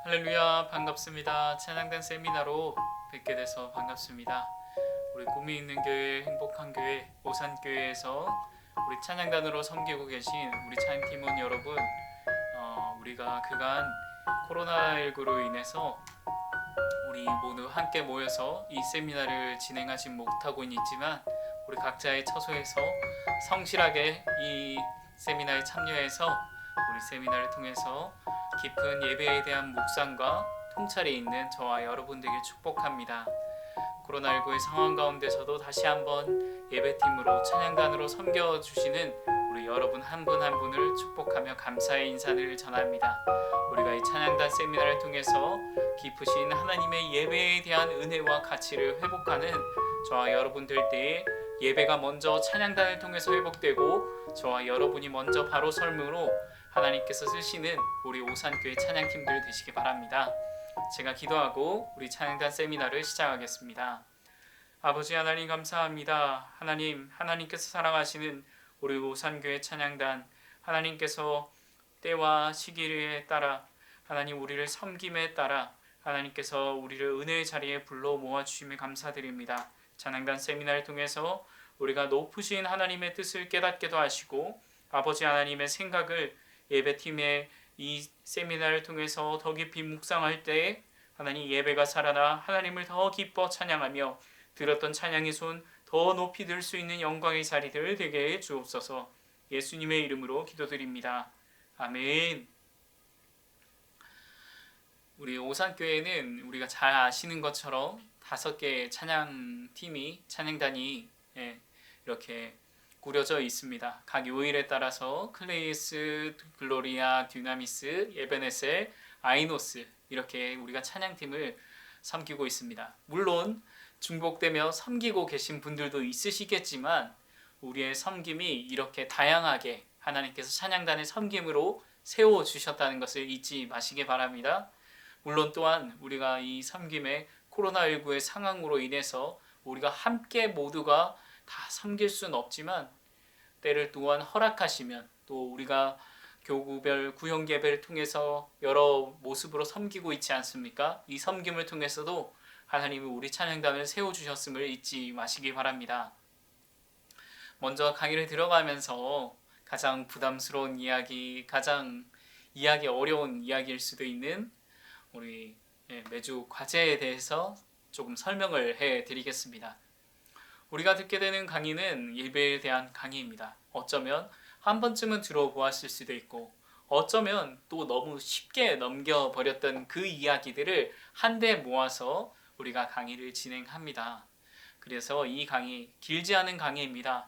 할렐루야, 반갑습니다. 찬양단 세미나로 뵙게 돼서 반갑습니다. 우리 꿈이 있는 교회, 행복한 교회, 오산교회에서 우리 찬양단으로 섬기고 계신 우리 찬양팀원 여러분, 우리가 그간 코로나19로 인해서 우리 모두 함께 모여서 이 세미나를 진행하지 못하고는 있지만 우리 각자의 처소에서 성실하게 이 세미나에 참여해서 우리 세미나를 통해서 깊은 예배에 대한 묵상과 통찰이 있는 저와 여러분들에게 축복합니다. 코로나19의 상황 가운데서도 다시 한번 예배팀으로 찬양단으로 섬겨주시는 우리 여러분 한 분 한 분을 축복하며 감사의 인사를 전합니다. 우리가 이 찬양단 세미나를 통해서 깊으신 하나님의 예배에 대한 은혜와 가치를 회복하는 저와 여러분들 때에 예배가 먼저 찬양단을 통해서 회복되고 저와 여러분이 먼저 바로 설므로 하나님께서 쓰시는 우리 오산교회 찬양팀들 되시기 바랍니다. 제가 기도하고 우리 찬양단 세미나를 시작하겠습니다. 아버지 하나님 감사합니다. 하나님께서 사랑하시는 우리 오산교회 찬양단, 하나님께서 때와 시기에 따라 하나님 우리를 섬김에 따라 하나님께서 우리를 은혜의 자리에 불러 모아주심에 감사드립니다. 찬양단 세미나를 통해서 우리가 높으신 하나님의 뜻을 깨닫게도 하시고 아버지 하나님의 생각을 예배팀의 이 세미나를 통해서 더 깊이 묵상할 때에 하나님 예배가 살아나 하나님을 더 기뻐 찬양하며 들었던 찬양의 손 더 높이 들 수 있는 영광의 자리들 되게 해 주옵소서. 예수님의 이름으로 기도드립니다. 아멘. 우리 오산교회는 우리가 잘 아시는 것처럼 5개의 찬양단이 이렇게 꾸려져 있습니다. 각 요일에 따라서 클레이스, 글로리아, 듀나미스, 에베네셀, 아이노스 이렇게 우리가 찬양팀을 섬기고 있습니다. 물론 중복되며 섬기고 계신 분들도 있으시겠지만 우리의 섬김이 이렇게 다양하게 하나님께서 찬양단의 섬김으로 세워주셨다는 것을 잊지 마시기 바랍니다. 물론 또한 우리가 이 섬김의 코로나19의 상황으로 인해서 우리가 함께 모두가 다 섬길 수는 없지만 때를 또한 허락하시면 또 우리가 교구별 구형 예배를 통해서 여러 모습으로 섬기고 있지 않습니까? 이 섬김을 통해서도 하나님이 우리 찬양단을 세워주셨음을 잊지 마시기 바랍니다. 먼저 강의를 들어가면서 가장 부담스러운 이야기, 가장 이야기 어려운 이야기일 수도 있는 우리 매주 과제에 대해서 조금 설명을 해드리겠습니다. 우리가 듣게 되는 강의는 예배에 대한 강의입니다. 어쩌면 한 번쯤은 들어보았을 수도 있고 어쩌면 또 너무 쉽게 넘겨버렸던 그 이야기들을 한데 모아서 우리가 강의를 진행합니다. 그래서 이 강의 길지 않은 강의입니다.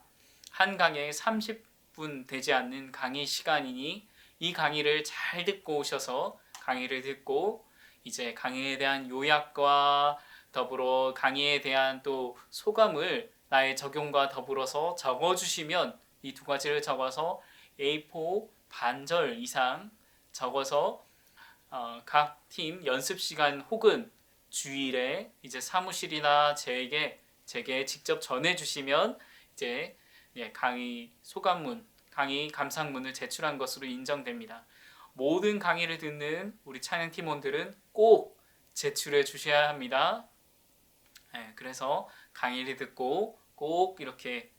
한 강의에 30분 되지 않는 강의 시간이니 이 강의를 잘 듣고 오셔서 강의를 듣고 이제 강의에 대한 요약과 더불어 강의에 대한 또 소감을 나의 적용과 더불어서 적어주시면 이 두 가지를 적어서 A4 반절 이상 적어서 각 팀 연습 시간 혹은 주일에 이제 사무실이나 제게 직접 전해주시면 이제 강의 소감문, 강의 감상문을 제출한 것으로 인정됩니다. 모든 강의를 듣는 우리 찬양 팀원들은 꼭 제출해 주셔야 합니다. 그래서 강의를 듣고 꼭 이렇게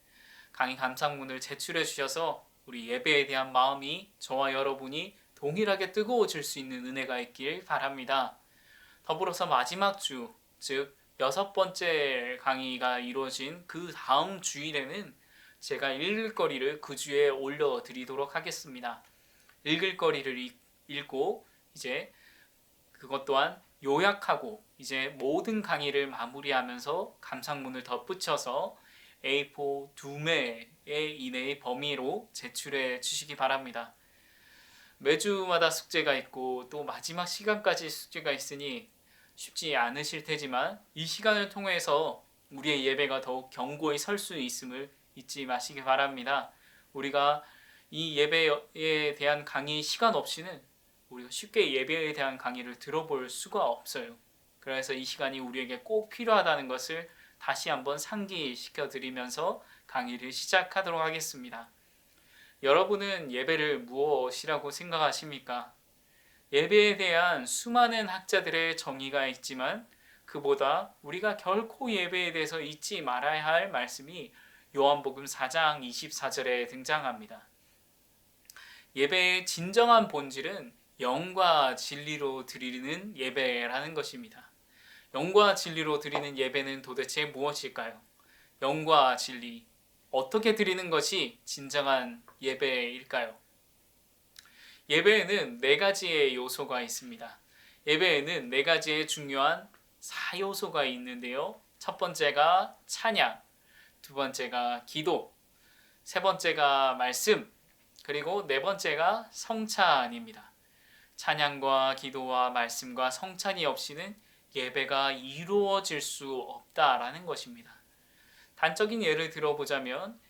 강의 감상문을 제출해 주셔서 우리 예배에 대한 마음이 저와 여러분이 동일하게 뜨거워질 수 있는 은혜가 있길 바랍니다. 더불어서 마지막 주, 즉 6번째 강의가 이루어진 그 다음 주일에는 제가 읽을 거리를 그 주에 올려드리도록 하겠습니다. 읽을 거리를 읽고 이제 그것 또한 요약하고 이제 모든 강의를 마무리하면서 감상문을 덧붙여서 A4 2매 이내의 범위로 제출해 주시기 바랍니다. 매주마다 숙제가 있고 또 마지막 시간까지 숙제가 있으니 쉽지 않으실 테지만 이 시간을 통해서 우리의 예배가 더욱 견고히 설 수 있음을 잊지 마시기 바랍니다. 우리가 이 예배에 대한 강의 시간 없이는 우리가 쉽게 예배에 대한 강의를 들어볼 수가 없어요. 그래서 이 시간이 우리에게 꼭 필요하다는 것을 다시 한번 상기시켜 드리면서 강의를 시작하도록 하겠습니다. 여러분은 예배를 무엇이라고 생각하십니까? 예배에 대한 수많은 학자들의 정의가 있지만 그보다 우리가 결코 예배에 대해서 잊지 말아야 할 말씀이 요한복음 4장 24절에 등장합니다. 예배의 진정한 본질은 영과 진리로 드리는 예배라는 것입니다. 영과 진리로 드리는 예배는 도대체 무엇일까요? 영과 진리, 어떻게 드리는 것이 진정한 예배일까요? 예배에는 네 가지의 요소가 있습니다. 예배에는 네 가지의 중요한 4요소가 있는데요. 첫 번째가 찬양, 두 번째가 기도, 세 번째가 말씀, 그리고 네 번째가 성찬입니다. 찬양과 기도와 말씀과 성찬이 없이는 예배가 이루어질 수 없다라는 것입니다. 단적인 예를 들어보자면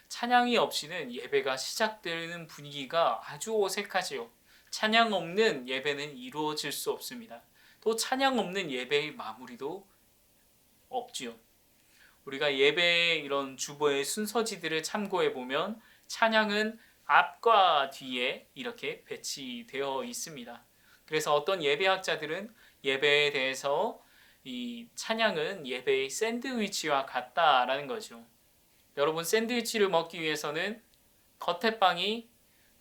찬양이 없이는 예배가 시작되는 분위기가 아주 어색하지요. 찬양 없는 예배는 이루어질 수 없습니다. 또 찬양 없는 예배의 마무리도 없지요. 우리가 예배의 이런 주보의 순서지들을 참고해 보면 찬양은 앞과 뒤에 이렇게 배치되어 있습니다. 그래서 어떤 예배학자들은 예배에 대해서 이 찬양은 예배의 샌드위치와 같다라는 거죠. 여러분, 샌드위치를 먹기 위해서는 겉에 빵이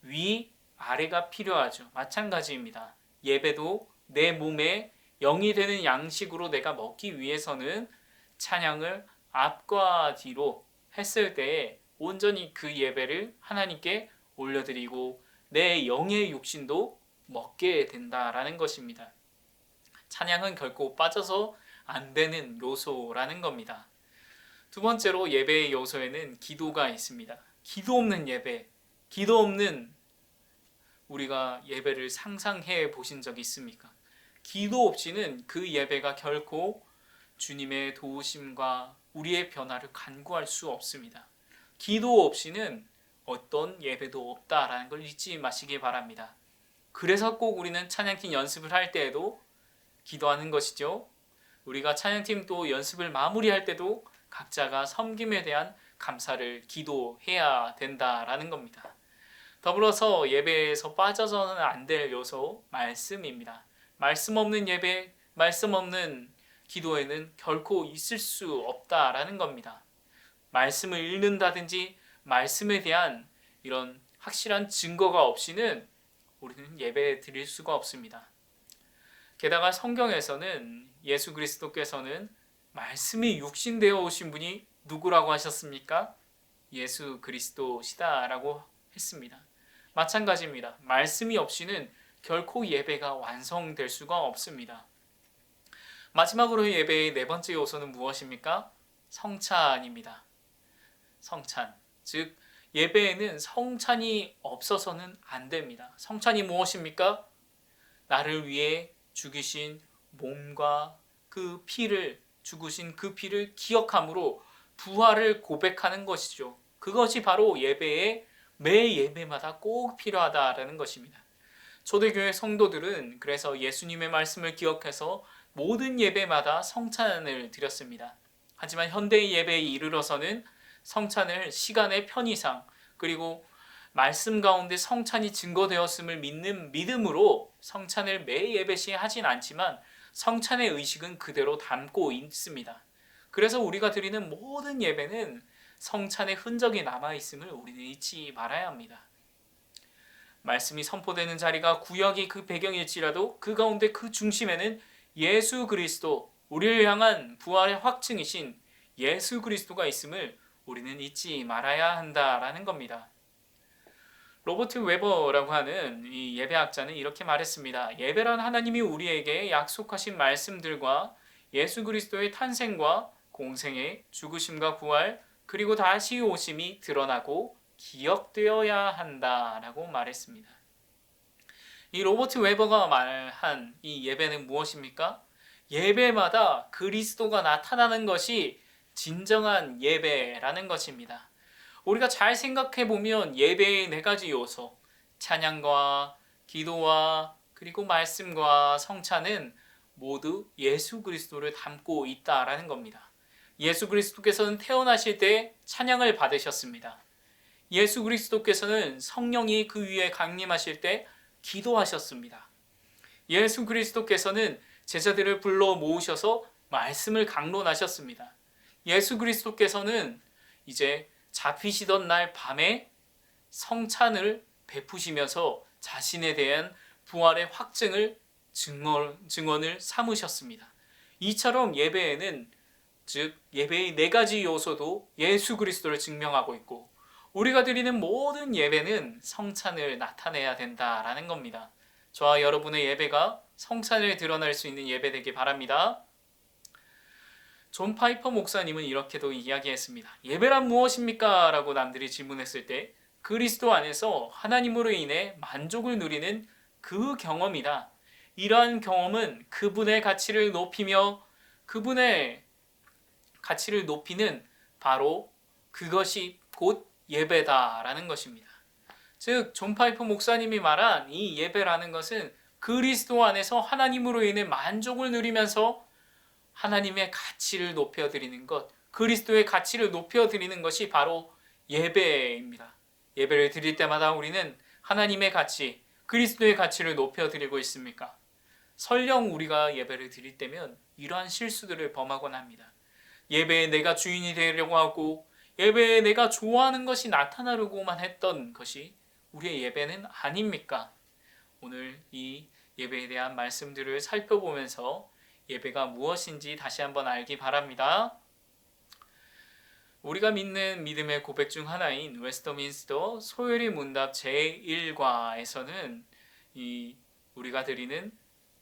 위, 아래가 필요하죠. 마찬가지입니다. 예배도 내 몸에 영이 되는 양식으로 내가 먹기 위해서는 찬양을 앞과 뒤로 했을 때에 온전히 그 예배를 하나님께 올려드리고 내 영의 육신도 먹게 된다라는 것입니다. 찬양은 결코 빠져서 안 되는 요소라는 겁니다. 두 번째로 예배의 요소에는 기도가 있습니다. 기도 없는 예배, 기도 없는 우리가 예배를 상상해 보신 적 있습니까? 기도 없이는 그 예배가 결코 주님의 도우심과 우리의 변화를 간구할 수 없습니다. 기도 없이는 어떤 예배도 없다라는 걸 잊지 마시기 바랍니다. 그래서 꼭 우리는 찬양팀 연습을 할 때에도 기도하는 것이죠. 우리가 찬양팀 또 연습을 마무리할 때도 각자가 섬김에 대한 감사를 기도해야 된다라는 겁니다. 더불어서 예배에서 빠져서는 안 될 요소 말씀입니다. 말씀 없는 예배, 말씀 없는 기도에는 결코 있을 수 없다라는 겁니다. 말씀을 읽는다든지 말씀에 대한 이런 확실한 증거가 없이는 우리는 예배 드릴 수가 없습니다. 게다가 성경에서는 예수 그리스도께서는 말씀이 육신되어 오신 분이 누구라고 하셨습니까? 예수 그리스도시다라고 했습니다. 마찬가지입니다. 말씀이 없이는 결코 예배가 완성될 수가 없습니다. 마지막으로 예배의 네 번째 요소는 무엇입니까? 성찬입니다. 성찬, 즉 예배에는 성찬이 없어서는 안 됩니다. 성찬이 무엇입니까? 나를 위해 죽이신 몸과 그 피를, 죽으신 그 피를 기억함으로 부활을 고백하는 것이죠. 그것이 바로 예배의 매 예배마다 꼭 필요하다라는 것입니다. 초대교회 성도들은 그래서 예수님의 말씀을 기억해서 모든 예배마다 성찬을 드렸습니다. 하지만 현대의 예배에 이르러서는 성찬을 시간의 편의상 그리고 말씀 가운데 성찬이 증거되었음을 믿는 믿음으로 성찬을 매 예배 시에 하진 않지만 성찬의 의식은 그대로 담고 있습니다. 그래서 우리가 드리는 모든 예배는 성찬의 흔적이 남아있음을 우리는 잊지 말아야 합니다. 말씀이 선포되는 자리가 구역이 그 배경일지라도 그 가운데 그 중심에는 예수 그리스도, 우리를 향한 부활의 확증이신 예수 그리스도가 있음을 우리는 잊지 말아야 한다라는 겁니다. 로버트 웨버라고 하는 이 예배학자는 이렇게 말했습니다. 예배란 하나님이 우리에게 약속하신 말씀들과 예수 그리스도의 탄생과 공생의 죽으심과 부활 그리고 다시 오심이 드러나고 기억되어야 한다라고 말했습니다. 이 로버트 웨버가 말한 이 예배는 무엇입니까? 예배마다 그리스도가 나타나는 것이 진정한 예배라는 것입니다. 우리가 잘 생각해 보면 예배의 네 가지 요소, 찬양과 기도와 그리고 말씀과 성찬은 모두 예수 그리스도를 담고 있다라는 겁니다. 예수 그리스도께서는 태어나실 때 찬양을 받으셨습니다. 예수 그리스도께서는 성령이 그 위에 강림하실 때 기도하셨습니다. 예수 그리스도께서는 제자들을 불러 모으셔서 말씀을 강론하셨습니다. 예수 그리스도께서는 이제 잡히시던 날 밤에 성찬을 베푸시면서 자신에 대한 부활의 확증을 증언을 삼으셨습니다. 이처럼 예배에는, 즉 예배의 네 가지 요소도 예수 그리스도를 증명하고 있고, 우리가 드리는 모든 예배는 성찬을 나타내야 된다라는 겁니다. 저와 여러분의 예배가 성찬을 드러낼 수 있는 예배 되길 바랍니다. 존 파이퍼 목사님은 이렇게도 이야기했습니다. 예배란 무엇입니까? 라고 남들이 질문했을 때, 그리스도 안에서 하나님으로 인해 만족을 누리는 그 경험이다. 이러한 경험은 그분의 가치를 높이며 그분의 가치를 높이는 바로 그것이 곧 예배다라는 것입니다. 즉 존 파이퍼 목사님이 말한 이 예배라는 것은 그리스도 안에서 하나님으로 인해 만족을 누리면서 하나님의 가치를 높여드리는 것, 그리스도의 가치를 높여드리는 것이 바로 예배입니다. 예배를 드릴 때마다 우리는 하나님의 가치, 그리스도의 가치를 높여드리고 있습니까? 설령 우리가 예배를 드릴 때면 이러한 실수들을 범하곤 합니다. 예배에 내가 주인이 되려고 하고 예배에 내가 좋아하는 것이 나타나려고만 했던 것이 우리의 예배는 아닙니까? 오늘 이 예배에 대한 말씀들을 살펴보면서 예배가 무엇인지 다시 한번 알기 바랍니다. 우리가 믿는 믿음의 고백 중 하나인 웨스터민스터 소요리 문답 제1과에서는 우리가 드리는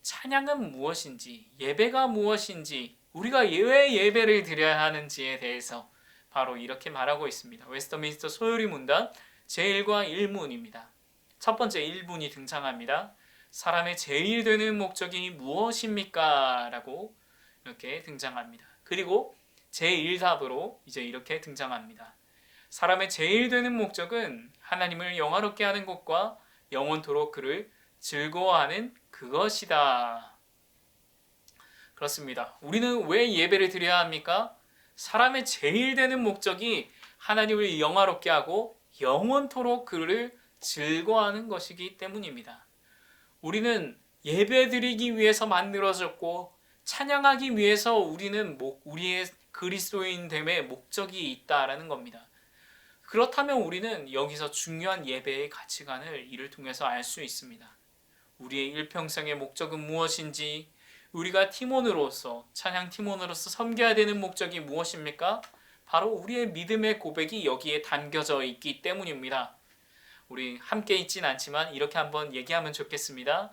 찬양은 무엇인지, 예배가 무엇인지, 우리가 왜 예배를 드려야 하는지에 대해서 바로 이렇게 말하고 있습니다. 웨스터민스터 소요리 문답 제1과 1문입니다. 첫 번째 1문이 등장합니다. 사람의 제일 되는 목적이 무엇입니까? 라고 이렇게 등장합니다. 그리고 제1답으로 이제 이렇게 등장합니다. 사람의 제일 되는 목적은 하나님을 영화롭게 하는 것과 영원토록 그를 즐거워하는 그것이다. 그렇습니다. 우리는 왜 예배를 드려야 합니까? 사람의 제일 되는 목적이 하나님을 영화롭게 하고 영원토록 그를 즐거워하는 것이기 때문입니다. 우리는 예배드리기 위해서 만들어졌고 찬양하기 위해서 우리는 우리의 그리스도인됨의 목적이 있다라는 겁니다. 그렇다면 우리는 여기서 중요한 예배의 가치관을 이를 통해서 알 수 있습니다. 우리의 일평생의 목적은 무엇인지, 우리가 팀원으로서, 찬양 팀원으로서 섬겨야 되는 목적이 무엇입니까? 바로 우리의 믿음의 고백이 여기에 담겨져 있기 때문입니다. 우리 함께 있진 않지만 이렇게 한번 얘기하면 좋겠습니다.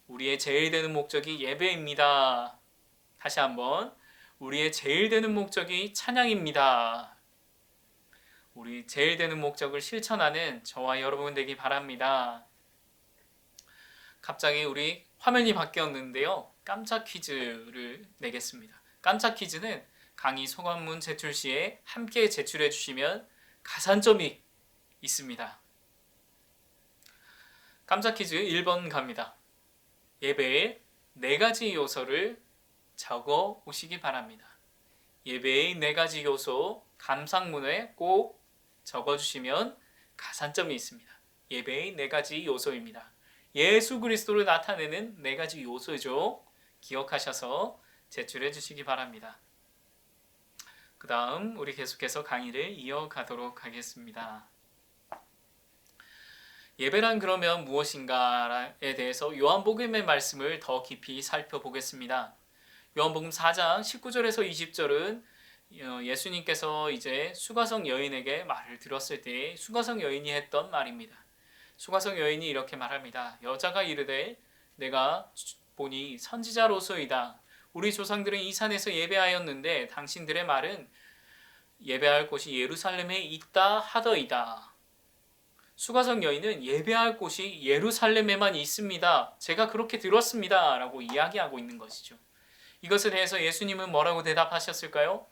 우리의 제일 되는 목적이 예배입니다. 다시 한번, 우리의 제일 되는 목적이 찬양입니다. 우리 제일 되는 목적을 실천하는 저와 여러분 되기 바랍니다. 갑자기 우리 화면이 바뀌었는데요. 깜짝 퀴즈를 내겠습니다. 깜짝 퀴즈는 강의 소감문 제출 시에 함께 제출해 주시면 가산점이 있습니다. 깜짝 퀴즈 1번 갑니다. 예배의 4가지 요소를 적어 오시기 바랍니다. 예배의 4가지 요소 감상문에 꼭 적어주시면 가산점이 있습니다. 예배의 4가지 요소입니다. 예수 그리스도를 나타내는 4가지 요소죠. 기억하셔서 제출해 주시기 바랍니다. 그 다음 우리 계속해서 강의를 이어가도록 하겠습니다. 예배란 그러면 무엇인가에 대해서 요한복음의 말씀을 더 깊이 살펴보겠습니다. 요한복음 4장 19절에서 20절은 예수님께서 이제 수가성 여인에게 말을 들었을 때 수가성 여인이 했던 말입니다. 수가성 여인이 이렇게 말합니다. 여자가 이르되 내가 보니 선지자로소이다. 우리 조상들은 이 산에서 예배하였는데 당신들의 말은 예배할 곳이 예루살렘에 있다 하더이다. 수가성 여인은 예배할 곳이 예루살렘에만 있습니다. 제가 그렇게 들었습니다. 라고 이야기하고 있는 것이죠. 이것에 대해서 예수님은 뭐라고 대답하셨을까요?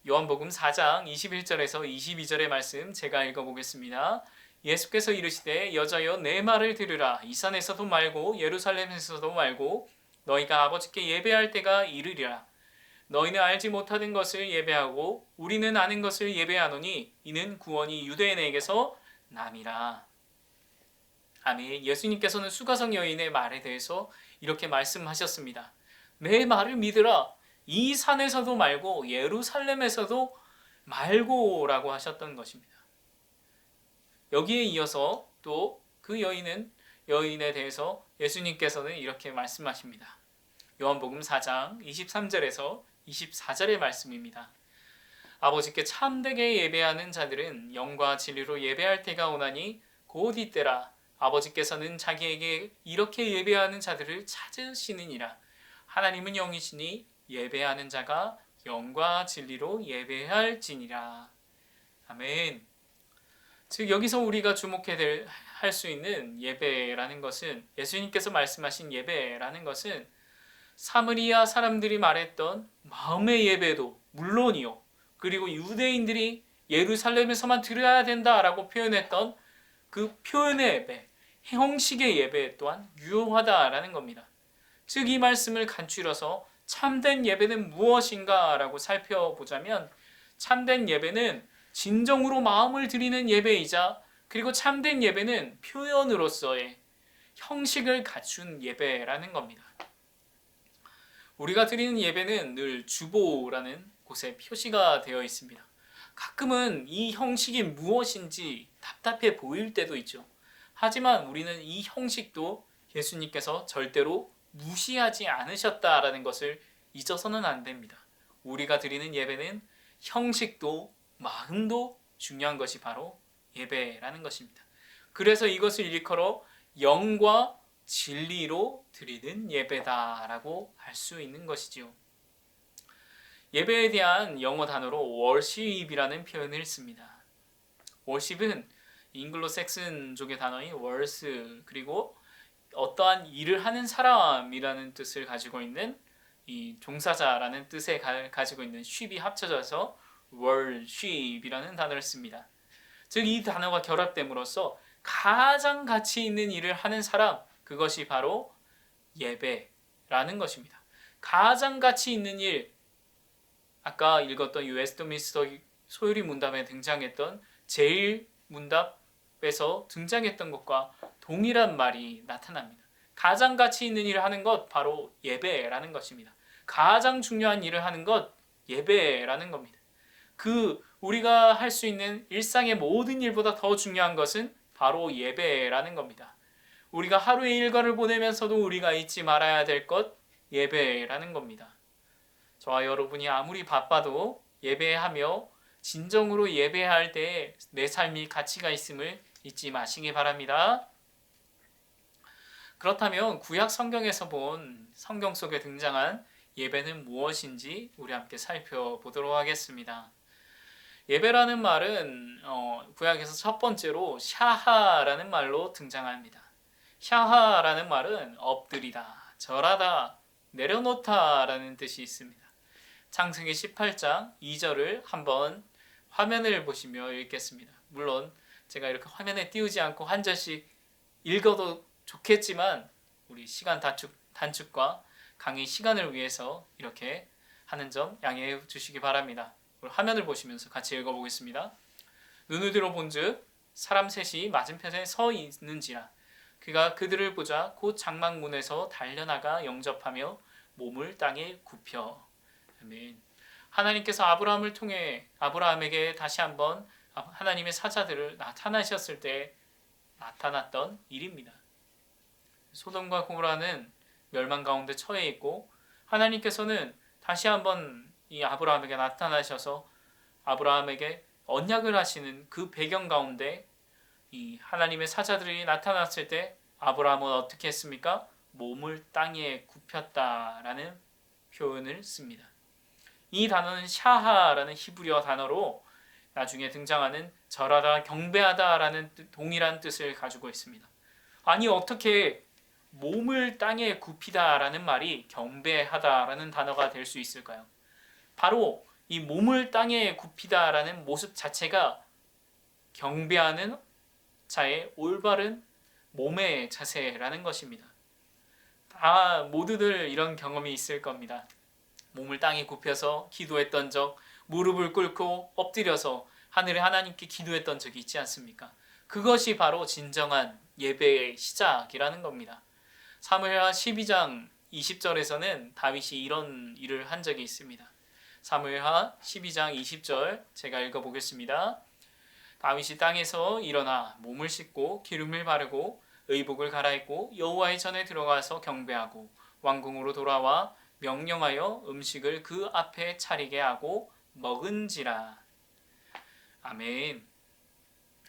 요한복음 4장 21절에서 22절의 말씀 제가 읽어보겠습니다. 예수께서 이르시되 여자여 내 말을 들으라. 이 산에서도 말고 예루살렘에서도 말고 너희가 아버지께 예배할 때가 이르리라. 너희는 알지 못하는 것을 예배하고 우리는 아는 것을 예배하노니 이는 구원이 유대인에게서 남이라. 아멘. 예수님께서는 수가성 여인의 말에 대해서 이렇게 말씀하셨습니다. 내 말을 믿으라. 이 산에서도 말고 예루살렘에서도 말고라고 하셨던 것입니다. 여기에 이어서 또 그 여인에 대해서 예수님께서는 이렇게 말씀하십니다. 요한복음 4장 23절에서 24절의 말씀입니다. 아버지께 참되게 예배하는 자들은 영과 진리로 예배할 때가 오나니 곧 이때라. 아버지께서는 자기에게 이렇게 예배하는 자들을 찾으시느니라. 하나님은 영이시니 예배하는 자가 영과 진리로 예배할지니라. 아멘. 즉 여기서 우리가 주목해야 할 수 있는 예배라는 것은, 예수님께서 말씀하신 예배라는 것은 사마리아 사람들이 말했던 마음의 예배도 물론이요, 그리고 유대인들이 예루살렘에서만 드려야 된다라고 표현했던 그 표현의 예배, 형식의 예배 또한 유효하다라는 겁니다. 즉 이 말씀을 간추려서 참된 예배는 무엇인가 라고 살펴보자면, 참된 예배는 진정으로 마음을 드리는 예배이자, 그리고 참된 예배는 표현으로서의 형식을 갖춘 예배라는 겁니다. 우리가 드리는 예배는 늘 주보라는 곳에 표시가 되어 있습니다. 가끔은 이 형식이 무엇인지 답답해 보일 때도 있죠. 하지만 우리는 이 형식도 예수님께서 절대로 무시하지 않으셨다라는 것을 잊어서는 안 됩니다. 우리가 드리는 예배는 형식도 마음도 중요한 것이 바로 예배라는 것입니다. 그래서 이것을 일컬어 영과 진리로 드리는 예배다라고 할 수 있는 것이지요. 예배에 대한 영어 단어로 worship이라는 표현을 씁니다. worship은 잉글로색슨족의 단어인 worth, 그리고 어떠한 일을 하는 사람이라는 뜻을 가지고 있는 이 종사자라는 뜻에 가지고 있는 ship이 합쳐져서 worship이라는 단어를 씁니다. 즉 이 단어가 결합됨으로써 가장 가치 있는 일을 하는 사람, 그것이 바로 예배라는 것입니다. 가장 가치 있는 일, 아까 읽었던 웨스트민스터 소유리 문답에 등장했던 제일 문답에서 등장했던 것과 동일한 말이 나타납니다. 가장 가치 있는 일을 하는 것, 바로 예배라는 것입니다. 가장 중요한 일을 하는 것, 예배라는 겁니다. 우리가 할 수 있는 일상의 모든 일보다 더 중요한 것은 바로 예배라는 겁니다. 우리가 하루의 일과를 보내면서도 우리가 잊지 말아야 될 것, 예배라는 겁니다. 저와 여러분이 아무리 바빠도 예배하며 진정으로 예배할 때 내 삶이 가치가 있음을 잊지 마시기 바랍니다. 그렇다면 구약 성경에서 본 성경 속에 등장한 예배는 무엇인지 우리 함께 살펴보도록 하겠습니다. 예배라는 말은 구약에서 첫 번째로 샤하라는 말로 등장합니다. 샤하라는 말은 엎드리다, 절하다, 내려놓다 라는 뜻이 있습니다. 창세기 18장 2절을 한번 화면을 보시며 읽겠습니다. 물론 제가 이렇게 화면에 띄우지 않고 한 절씩 읽어도 좋겠지만 우리 시간 단축과 강의 시간을 위해서 이렇게 하는 점 양해해 주시기 바랍니다. 화면을 보시면서 같이 읽어보겠습니다. 눈을 들어 본즉 사람 셋이 맞은편에 서 있는지라 그가 그들을 보자 곧 장막문에서 달려나가 영접하며 몸을 땅에 굽혀. 아멘. 하나님께서 아브라함을 통해 아브라함에게 다시 한번 하나님의 사자들을 나타나셨을 때 나타났던 일입니다. 소돔과 고모라는 멸망 가운데 처해 있고 하나님께서는 다시 한번 이 아브라함에게 나타나셔서 아브라함에게 언약을 하시는 그 배경 가운데 이 하나님의 사자들이 나타났을 때 아브라함은 어떻게 했습니까? 몸을 땅에 굽혔다라는 표현을 씁니다. 이 단어는 샤하라는 히브리어 단어로 나중에 등장하는 절하다, 경배하다라는 동일한 뜻을 가지고 있습니다. 아니 어떻게 몸을 땅에 굽히다라는 말이 경배하다라는 단어가 될 수 있을까요? 바로 이 몸을 땅에 굽히다라는 모습 자체가 경배하는 자의 올바른 몸의 자세라는 것입니다. 다 모두들 이런 경험이 있을 겁니다. 몸을 땅에 굽혀서 기도했던 적, 무릎을 꿇고 엎드려서 하늘의 하나님께 기도했던 적이 있지 않습니까? 그것이 바로 진정한 예배의 시작이라는 겁니다. 사무엘하 12장 20절에서는 다윗이 이런 일을 한 적이 있습니다. 사무엘하 12장 20절 제가 읽어보겠습니다. 다윗이 땅에서 일어나 몸을 씻고 기름을 바르고 의복을 갈아입고 여호와의 전에 들어가서 경배하고 왕궁으로 돌아와 명령하여 음식을 그 앞에 차리게 하고 먹은지라. 아멘.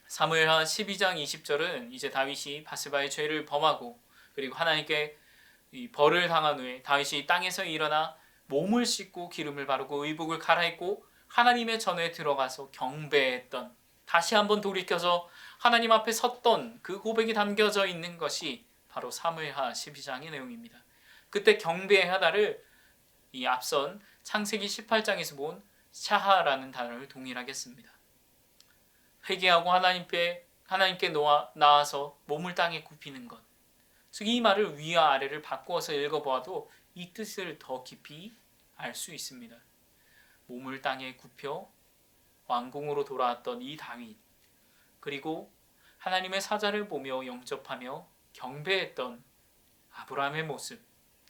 사무엘하 12장 20절은 이제 다윗이 바스바의 죄를 범하고 그리고 하나님께 벌을 당한 후에 다윗이 땅에서 일어나 몸을 씻고 기름을 바르고 의복을 갈아입고 하나님의 전에 들어가서 경배했던, 다시 한번 돌이켜서 하나님 앞에 섰던 그 고백이 담겨져 있는 것이 바로 사무엘하 12장의 내용입니다. 그때 경배의 하다를 이 앞선 창세기 18장에서 본 샤하라는 단어를 동일하게 씁니다. 회개하고 하나님께 나와서 몸을 땅에 굽히는 것. 즉 이 말을 위와 아래를 바꾸어서 읽어보아도 이 뜻을 더 깊이 알 수 있습니다. 몸을 땅에 굽혀 왕궁으로 돌아왔던 이 다윗, 그리고 하나님의 사자를 보며 영접하며 경배했던 아브라함의 모습,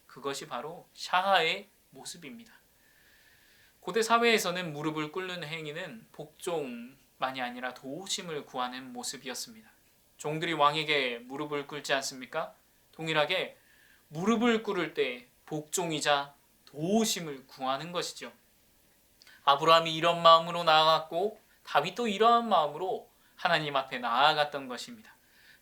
그것이 바로 샤하의 모습입니다. 고대 사회에서는 무릎을 꿇는 행위는 복종만이 아니라 도우심을 구하는 모습이었습니다. 종들이 왕에게 무릎을 꿇지 않습니까? 동일하게 무릎을 꿇을 때 복종이자 도우심을 구하는 것이죠. 아브라함이 이런 마음으로 나아갔고 다윗도 이러한 마음으로 하나님 앞에 나아갔던 것입니다.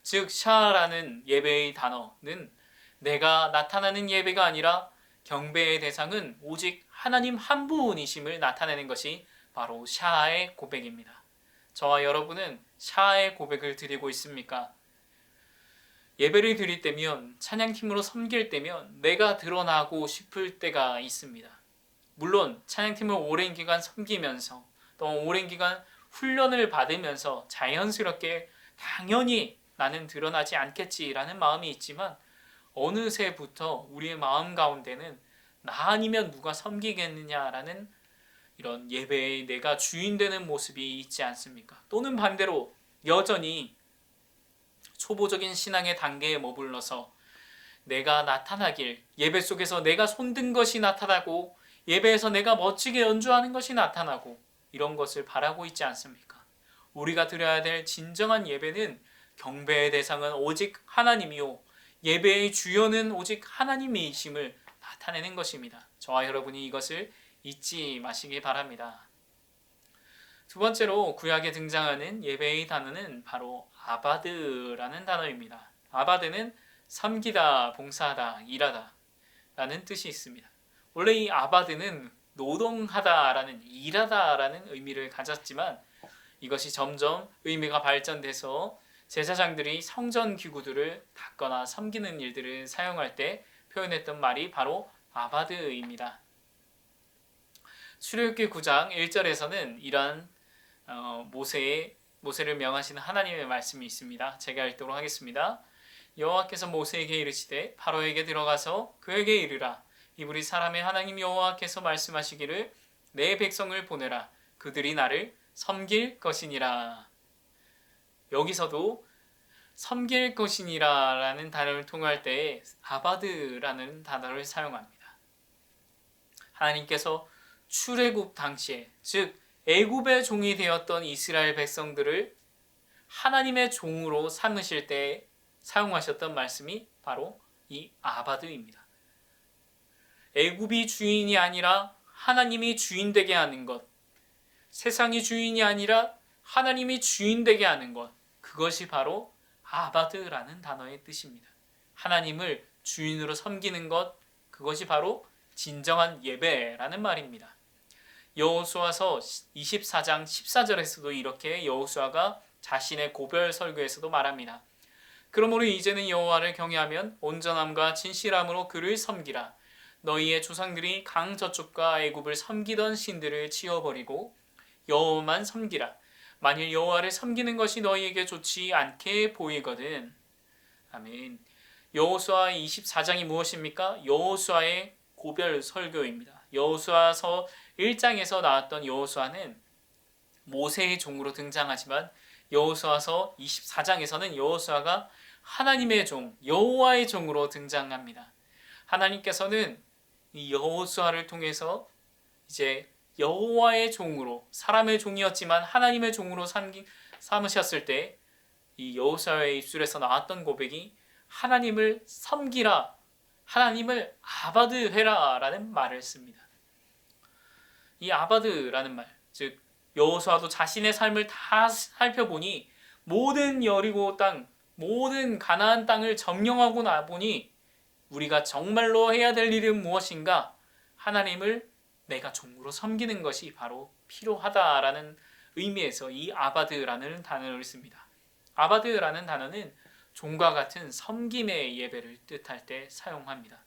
즉 샤라는 예배의 단어는 내가 나타나는 예배가 아니라 경배의 대상은 오직 하나님 한 분이심을 나타내는 것이 바로 샤의 고백입니다. 저와 여러분은 샤의 고백을 드리고 있습니까? 예배를 드릴 때면, 찬양팀으로 섬길 때면 내가 드러나고 싶을 때가 있습니다. 물론 찬양팀을 오랜 기간 섬기면서 또 오랜 기간 훈련을 받으면서 자연스럽게 당연히 나는 드러나지 않겠지라는 마음이 있지만 어느새부터 우리의 마음 가운데는 나 아니면 누가 섬기겠느냐라는 이런 예배에 내가 주인 되는 모습이 있지 않습니까? 또는 반대로 여전히 초보적인 신앙의 단계에 머물러서 내가 나타나길, 예배 속에서 내가 손든 것이 나타나고 예배에서 내가 멋지게 연주하는 것이 나타나고 이런 것을 바라고 있지 않습니까? 우리가 드려야 될 진정한 예배는 경배의 대상은 오직 하나님이요 예배의 주요는 오직 하나님이심을 나타내는 것입니다. 저와 여러분이 이것을 잊지 마시기 바랍니다. 두 번째로 구약에 등장하는 예배의 단어는 바로 아바드라는 단어입니다. 아바드는 섬기다, 봉사하다, 일하다 라는 뜻이 있습니다. 원래 이 아바드는 노동하다라는, 일하다라는 의미를 가졌지만 이것이 점점 의미가 발전돼서 제사장들이 성전 기구들을 닦거나 섬기는 일들을 사용할 때 표현했던 말이 바로 아바드입니다. 출애굽기 9장 1절에서는 이러한 모세를 명하시는 하나님의 말씀이 있습니다. 제가 읽도록 하겠습니다. 여호와께서 모세에게 이르시되 바로에게 들어가서 그에게 이르라. 이브리 사람의 하나님 여호와께서 말씀하시기를 내 백성을 보내라. 그들이 나를 섬길 것이니라. 여기서도 섬길 것이니라 라는 단어를 통할 때 아바드라는 단어를 사용합니다. 하나님께서 출애굽 당시에, 즉 애굽의 종이 되었던 이스라엘 백성들을 하나님의 종으로 삼으실 때 사용하셨던 말씀이 바로 이 아바드입니다. 애굽이 주인이 아니라 하나님이 주인 되게 하는 것, 세상이 주인이 아니라 하나님이 주인 되게 하는 것, 그것이 바로 아바드라는 단어의 뜻입니다. 하나님을 주인으로 섬기는 것, 그것이 바로 진정한 예배라는 말입니다. 여호수아서 24장 14절에서도 이렇게 여호수아가 자신의 고별 설교에서도 말합니다. 그러므로 이제는 여호와를 경외하면 온전함과 진실함으로 그를 섬기라. 너희의 조상들이 강 저쪽과 애굽을 섬기던 신들을 치워버리고 여호와만 섬기라. 만일 여호와를 섬기는 것이 너희에게 좋지 않게 보이거든. 아멘. 여호수아 24장이 무엇입니까? 여호수아의 고별 설교입니다. 여호수아서 1장에서 나왔던 여호수아는 모세의 종으로 등장하지만 여호수아서 24장에서는 여호수아가 하나님의 종, 여호와의 종으로 등장합니다. 하나님께서는 이 여호수아를 통해서 이제 여호와의 종으로, 사람의 종이었지만 하나님의 종으로 삼으셨을 때 이 여호수아의 입술에서 나왔던 고백이 하나님을 섬기라, 하나님을 아바드해라 라는 말을 씁니다. 이 아바드라는 말, 즉 여호수아도 자신의 삶을 다 살펴보니 모든 여리고 땅, 모든 가나안 땅을 점령하고 나보니 우리가 정말로 해야 될 일은 무엇인가? 하나님을 내가 종으로 섬기는 것이 바로 필요하다라는 의미에서 이 아바드라는 단어를 씁니다. 아바드라는 단어는 종과 같은 섬김의 예배를 뜻할 때 사용합니다.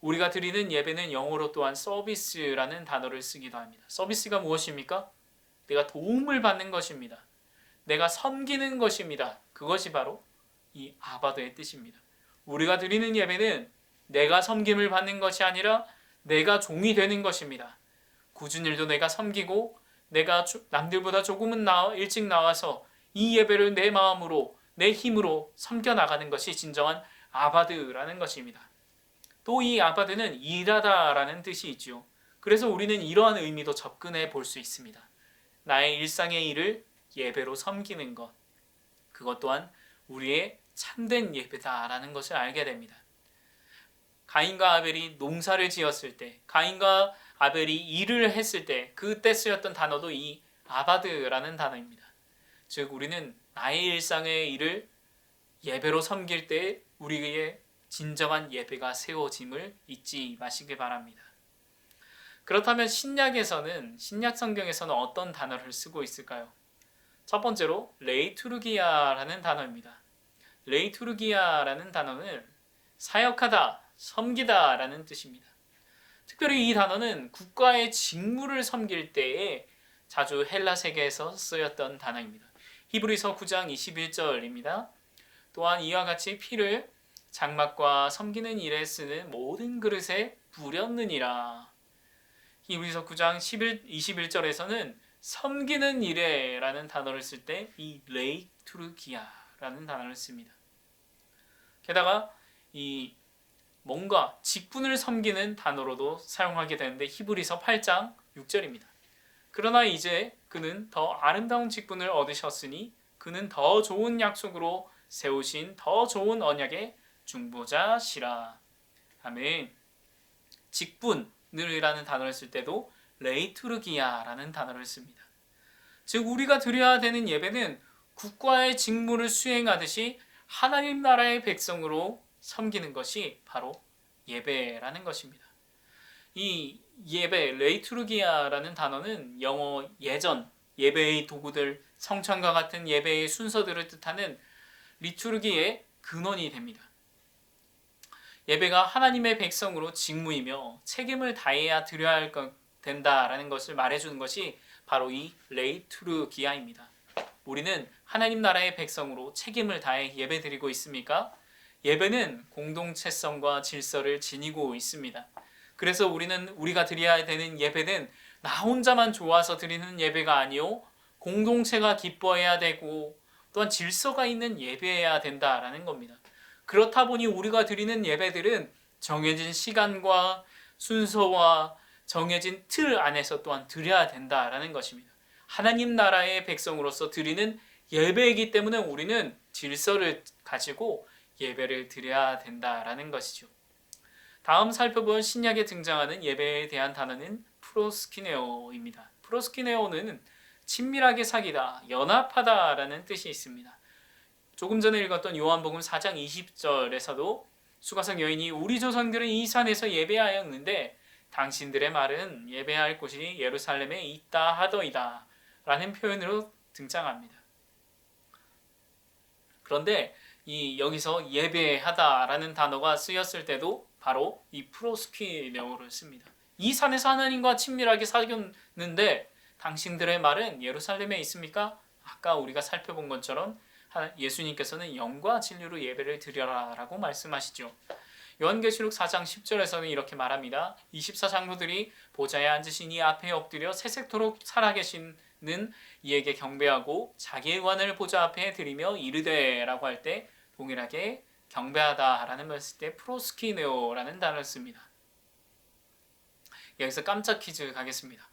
우리가 드리는 예배는 영어로 또한 서비스라는 단어를 쓰기도 합니다. 서비스가 무엇입니까? 내가 도움을 받는 것입니다. 내가 섬기는 것입니다. 그것이 바로 이 아바드의 뜻입니다. 우리가 드리는 예배는 내가 섬김을 받는 것이 아니라 내가 종이 되는 것입니다. 굳은 일도 내가 섬기고 내가 남들보다 조금은 일찍 나와서 이 예배를 내 마음으로, 내 힘으로 섬겨나가는 것이 진정한 아바드라는 것입니다. 또 이 아바드는 일하다라는 뜻이 있죠. 그래서 우리는 이러한 의미도 접근해 볼 수 있습니다. 나의 일상의 일을 예배로 섬기는 것, 그것 또한 우리의 참된 예배다라는 것을 알게 됩니다. 가인과 아벨이 농사를 지었을 때, 가인과 아벨이 일을 했을 때 그때 쓰였던 단어도 이 아바드라는 단어입니다. 즉 우리는 나의 일상의 일을 예배로 섬길 때 우리의 진정한 예배가 세워짐을 잊지 마시기 바랍니다. 그렇다면 신약 성경에서는 어떤 단어를 쓰고 있을까요? 첫 번째로 레이투르기아라는 단어입니다. 레이투르기아라는 단어는 사역하다, 섬기다 라는 뜻입니다. 특별히 이 단어는 국가의 직무를 섬길 때에 자주 헬라 세계에서 쓰였던 단어입니다. 히브리서 9장 21절입니다. 또한 이와 같이 피를 장막과 섬기는 일에 쓰는 모든 그릇에 부렸느니라. 히브리서 9장 21절에서는 섬기는 일에 라는 단어를 쓸 때 이 레이투르기아라는 단어를 씁니다. 게다가 이 뭔가 직분을 섬기는 단어로도 사용하게 되는데 히브리서 8장 6절입니다. 그러나 이제 그는 더 아름다운 직분을 얻으셨으니 그는 더 좋은 약속으로 세우신 더 좋은 언약의 중보자시라. 아멘. 직분이라는 단어를 쓸 때도 레이투르기아라는 단어를 씁니다. 즉 우리가 드려야 되는 예배는 국가의 직무를 수행하듯이 하나님 나라의 백성으로 섬기는 것이 바로 예배라는 것입니다. 이 예배, 레이투르기아라는 단어는 영어 예전, 예배의 도구들, 성찬과 같은 예배의 순서들을 뜻하는 리투르기의 근원이 됩니다. 예배가 하나님의 백성으로 직무이며 책임을 다해야 드려야 된다라는 것을 말해주는 것이 바로 이 레이투르기아입니다. 우리는 하나님 나라의 백성으로 책임을 다해 예배드리고 있습니까? 예배는 공동체성과 질서를 지니고 있습니다. 그래서 우리가 드려야 되는 예배는 나 혼자만 좋아서 드리는 예배가 아니요 공동체가 기뻐해야 되고 또한 질서가 있는 예배여야 된다라는 겁니다. 그렇다 보니 우리가 드리는 예배들은 정해진 시간과 순서와 정해진 틀 안에서 또한 드려야 된다라는 것입니다. 하나님 나라의 백성으로서 드리는 예배이기 때문에 우리는 질서를 가지고 예배를 드려야 된다라는 것이죠. 다음 살펴본 신약에 등장하는 예배에 대한 단어는 프로스키네오입니다. 프로스키네오는 친밀하게 사귀다, 연합하다라는 뜻이 있습니다. 조금 전에 읽었던 요한복음 4장 20절에서도 수가성 여인이 우리 조상들은 이 산에서 예배하였는데 당신들의 말은 예배할 곳이 예루살렘에 있다 하더이다 라는 표현으로 등장합니다. 그런데 여기서 예배하다라는 단어가 쓰였을 때도 바로 이 프로스키네오를 씁니다. 이 산에서 하나님과 친밀하게 사귀었는데 당신들의 말은 예루살렘에 있습니까? 아까 우리가 살펴본 것처럼 예수님께서는 영과 진리로 예배를 드려라 라고 말씀하시죠. 요한계시록 4장 10절에서는 이렇게 말합니다. 24장로들이 보좌에 앉으신 이 앞에 엎드려 새색토록 살아계시는 이에게 경배하고 자기의 관을 보좌 앞에 드리며 이르되 라고 할 때 동일하게 경배하다라는 말 쓸 때 프로스키네오라는 단어를 씁니다. 여기서 깜짝 퀴즈 가겠습니다.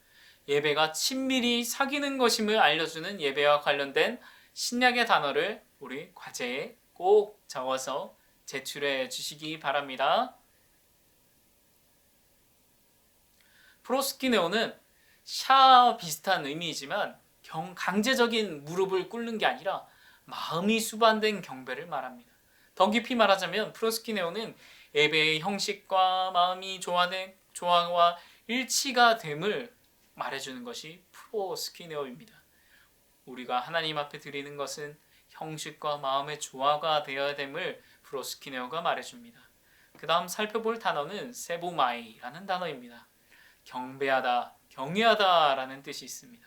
예배가 친밀히 사귀는 것임을 알려주는 예배와 관련된 신약의 단어를 우리 과제에 꼭 적어서 제출해 주시기 바랍니다. 프로스키네오는 샤 비슷한 의미이지만 강제적인 무릎을 꿇는 게 아니라 마음이 수반된 경배를 말합니다. 더 깊이 말하자면 프로스키네오는 예배의 형식과 마음이 조화와 일치가 됨을 말해주는 것이 프로스키네오입니다. 우리가 하나님 앞에 드리는 것은 형식과 마음의 조화가 되어야 됨을 프로스키네오가 말해줍니다. 그 다음 살펴볼 단어는 세보마이라는 단어입니다. 경배하다, 경외하다라는 뜻이 있습니다.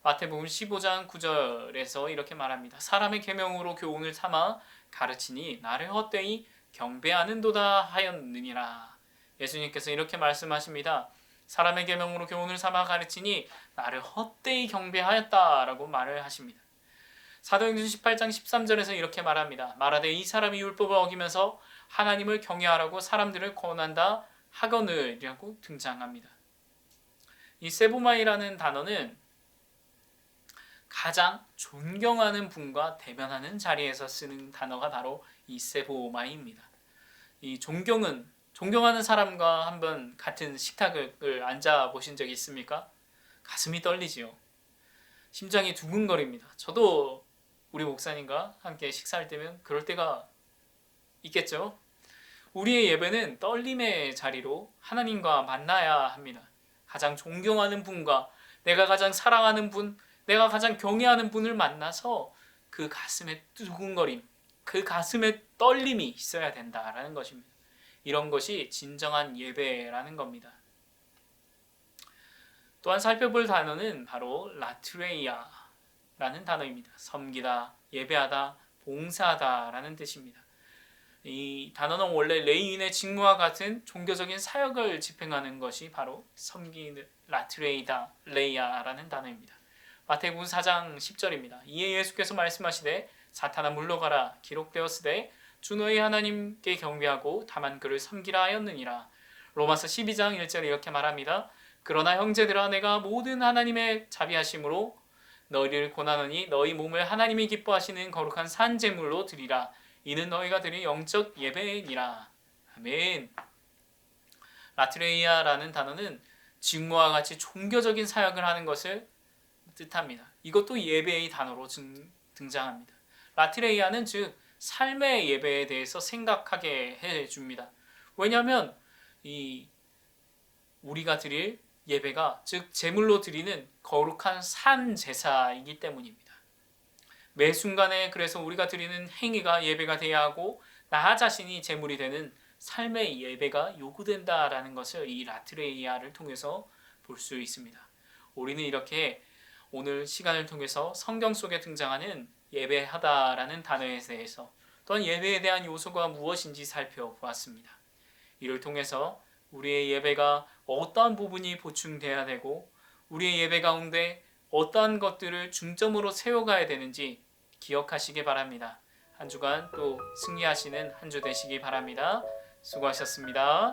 마태복음 15장 9절에서 이렇게 말합니다. 사람의 계명으로 교훈을 삼아 가르치니 나를 헛되이 경배하는도다 하였느니라. 예수님께서 이렇게 말씀하십니다. 사람의 계명으로 교훈을 삼아 가르치니 나를 헛되이 경배하였다라고 말을 하십니다. 사도행전 18장 13절에서 이렇게 말합니다. 말하되 이 사람이 율법을 어기면서 하나님을 경외하라고 사람들을 권한다 하거늘이라고 등장합니다. 이 세보마이라는 단어는 가장 존경하는 분과 대면하는 자리에서 쓰는 단어가 바로 이 세보마이입니다. 이 존경하는 사람과 한번 같은 식탁을 앉아 보신 적이 있습니까? 가슴이 떨리지요. 심장이 두근거립니다. 저도 우리 목사님과 함께 식사할 때면 그럴 때가 있겠죠. 우리의 예배는 떨림의 자리로 하나님과 만나야 합니다. 가장 존경하는 분과 내가 가장 사랑하는 분, 내가 가장 경외하는 분을 만나서 그 가슴의 두근거림, 그 가슴의 떨림이 있어야 된다라는 것입니다. 이런 것이 진정한 예배라는 겁니다. 또한 살펴볼 단어는 바로 라트레이아라는 단어입니다. 섬기다, 예배하다, 봉사하다라는 뜻입니다. 이 단어는 원래 레위인의 직무와 같은 종교적인 사역을 집행하는 것이 바로 섬기는 라트레이아라는 단어입니다. 마태복음 4장 10절입니다. 이에 예수께서 말씀하시되 사탄아 물러가라 기록되었으되 주 너희 하나님께 경배하고 다만 그를 섬기라 하였느니라. 로마서 12장 1절에 이렇게 말합니다. 그러나 형제들아 내가 모든 하나님의 자비하심으로 너희를 권하노니 너희 몸을 하나님이 기뻐하시는 거룩한 산 제물로 드리라. 이는 너희가 드릴 영적 예배니라. 아멘. 라트레이아라는 단어는 직무와 같이 종교적인 사역을 하는 것을 뜻합니다. 이것도 예배의 단어로 등장합니다. 라트레이아는 즉 삶의 예배에 대해서 생각하게 해줍니다. 왜냐하면 우리가 드릴 예배가 즉 제물로 드리는 거룩한 산 제사이기 때문입니다. 매 순간에 그래서 우리가 드리는 행위가 예배가 되어야 하고 나 자신이 제물이 되는 삶의 예배가 요구된다라는 것을 이 라트레이아를 통해서 볼 수 있습니다. 우리는 이렇게 오늘 시간을 통해서 성경 속에 등장하는 예배하다라는 단어에 대해서 또한 예배에 대한 요소가 무엇인지 살펴보았습니다. 이를 통해서 우리의 예배가 어떠한 부분이 보충돼야 되고 우리의 예배 가운데 어떠한 것들을 중점으로 세워가야 되는지 기억하시기 바랍니다. 한 주간 또 승리하시는 한 주 되시기 바랍니다. 수고하셨습니다.